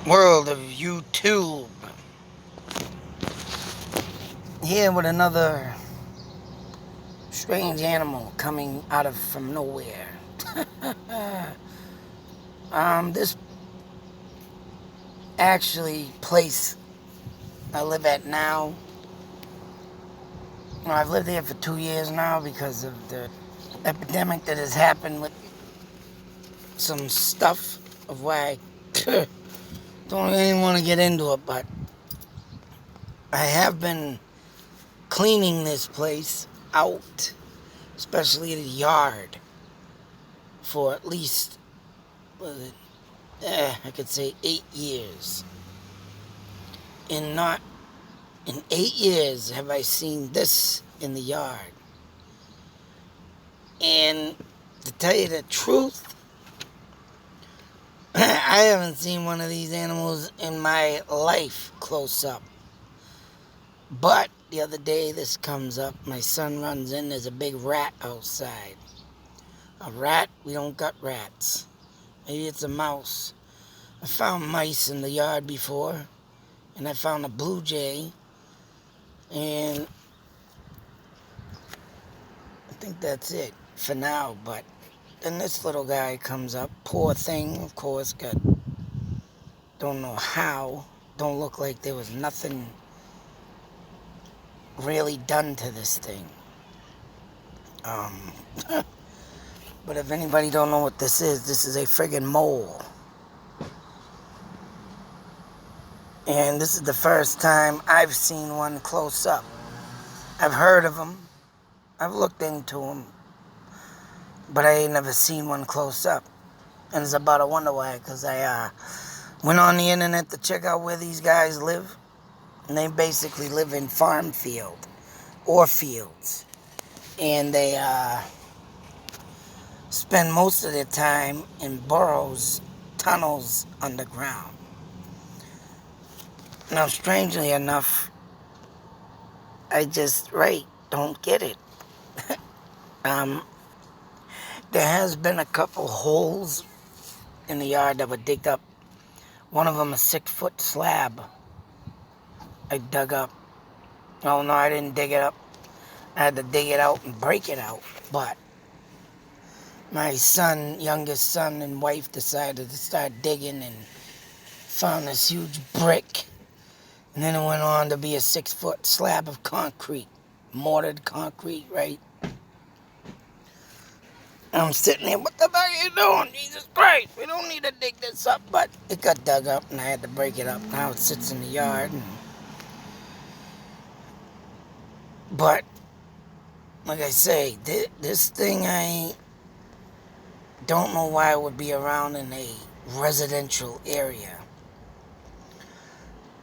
world of YouTube. Here with another strange animal coming out of from nowhere. This actually place I live at now. Well, I've lived here for 2 years now because of the epidemic that has happened with some stuff of why I don't even want to get into it, but I have been cleaning this place out, especially the yard, for at least, I could say 8 years. And not in 8 years have I seen this in the yard. And to tell you the truth, I haven't seen one of these animals in my life close up. But the other day this comes up, my son runs in, there's a big rat outside. A rat? We don't got rats. Maybe it's a mouse. I found mice in the yard before, and I found a blue jay, and I think that's it for now. But then this little guy comes up, poor thing, of course, don't know how, don't look like there was nothing really done to this thing. But if anybody don't know what this is a friggin' mole. And this is the first time I've seen one close up. I've heard of them. I've looked into them. But I ain't never seen one close up. And it's about to wonder why, because I went on the internet to check out where these guys live. And they basically live in farm field or fields. And they spend most of their time in burrows, tunnels underground. Now, strangely enough, I just, don't get it. There has been a couple holes in the yard that were digged up. One of them a 6-foot slab I dug up. Oh, no, I didn't dig it up. I had to dig it out and break it out. But my son, youngest son and wife decided to start digging and found this huge brick. And then it went on to be a 6-foot slab of concrete. Mortared concrete, right? I'm sitting there, what the fuck are you doing? Jesus Christ, we don't need to dig this up. But it got dug up and I had to break it up. Now it sits in the yard. But, like I say, this thing, I don't know why it would be around in a residential area.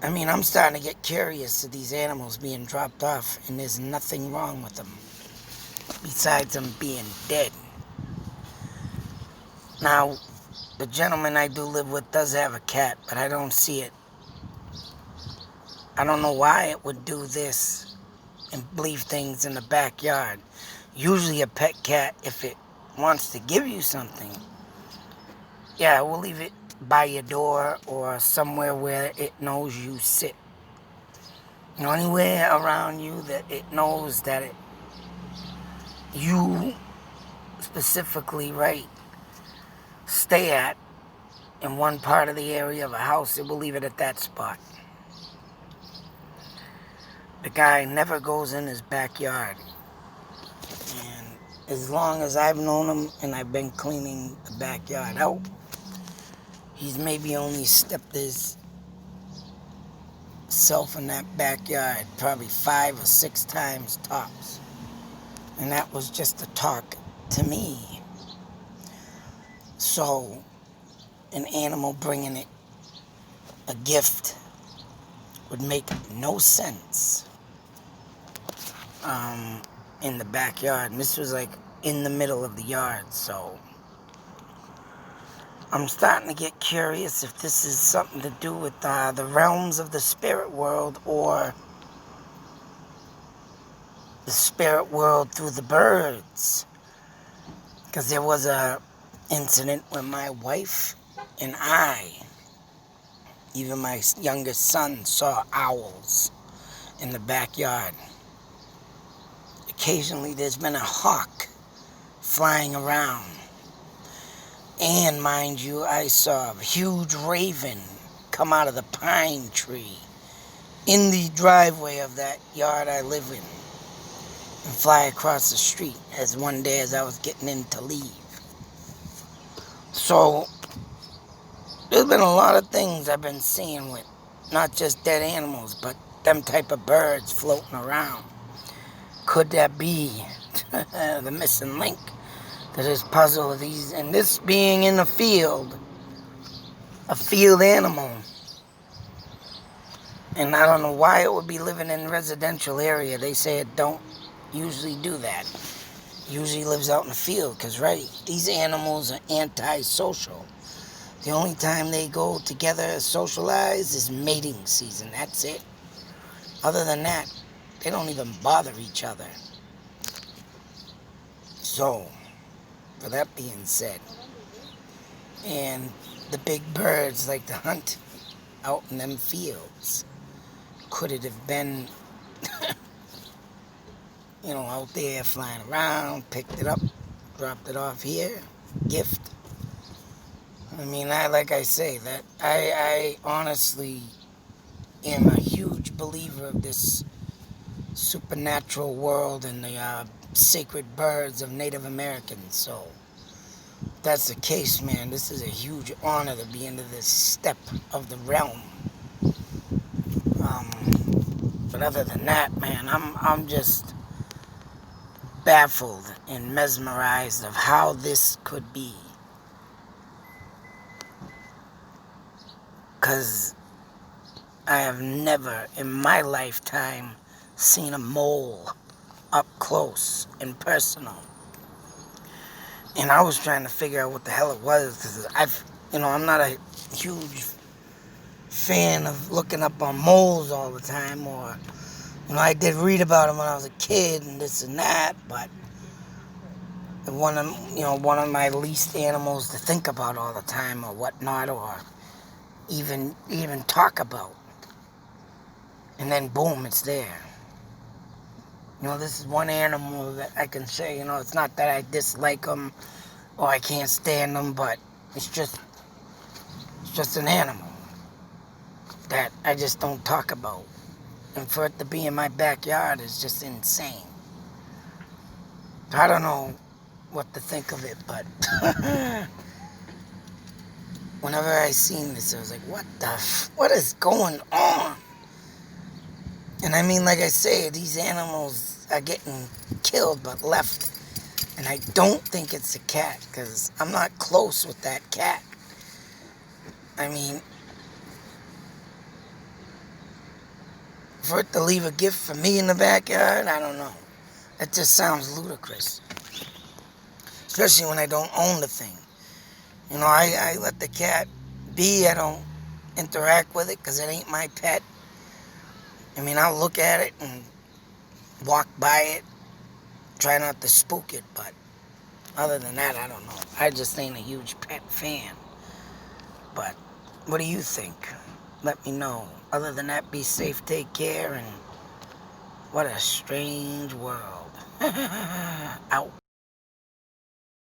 I mean, I'm starting to get curious of these animals being dropped off, and there's nothing wrong with them besides them being dead. Now, the gentleman I do live with does have a cat, but I don't see it. I don't know why it would do this and leave things in the backyard. Usually a pet cat, if it wants to give you something, yeah, we'll leave it by your door or somewhere where it knows you sit. You know, anywhere around you that it knows that you specifically, stay at in one part of the area of a house, it will leave it at that spot. The guy never goes in his backyard. And as long as I've known him and I've been cleaning the backyard out, he's maybe only stepped his self in that backyard probably 5 or 6 times tops. And that was just a talk to me. So, an animal bringing it a gift would make no sense in the backyard. And this was like in the middle of the yard, so I'm starting to get curious if this is something to do with the realms of the spirit world or the spirit world through the birds. Because there was a incident where my wife and I Even my youngest son saw owls in the backyard. Occasionally there's been a hawk flying around. And mind you, I saw a huge raven come out of the pine tree in the driveway of that yard I live in and fly across the street as one day as I was getting in to leave. So there's been a lot of things I've been seeing with not just dead animals, but them type of birds floating around. Could that be the missing link to this puzzle of these, and this being in the field, a field animal, and I don't know why it would be living in a residential area. They say it don't usually do that. Usually lives out in the field, because right, these animals are antisocial. The only time they go together socialize is mating season. That's it. Other than that, they don't even bother each other. So, with that being said, and the big birds like to hunt out in them fields, could it have been, out there flying around, picked it up, dropped it off here, gift? I mean, like I say, that I honestly am a huge believer of this supernatural world and the sacred birds of Native Americans. So, if that's the case, man, this is a huge honor to be into this step of the realm. But other than that, man, I'm just baffled and mesmerized of how this could be. Because I have never in my lifetime seen a mole up close and personal. And I was trying to figure out what the hell it was, because I'm not a huge fan of looking up on moles all the time, or, I did read about them when I was a kid and this and that, but one of my least animals to think about all the time or whatnot, or even talk about. And then boom, it's there. This is one animal that I can say, it's not that I dislike them or I can't stand them, but it's just an animal that I just don't talk about. And for it to be in my backyard is just insane. I don't know what to think of it, but whenever I seen this, I was like, what is going on? And I mean, like I say, these animals are getting killed but left. And I don't think it's a cat, because I'm not close with that cat. I mean, for it to leave a gift for me in the backyard, I don't know. That just sounds ludicrous. Especially when I don't own the thing. I let the cat be. I don't interact with it because it ain't my pet. I mean, I'll look at it and walk by it, try not to spook it, but other than that, I don't know. I just ain't a huge pet fan. But what do you think? Let me know. Other than that, be safe, take care, and what a strange world. Out.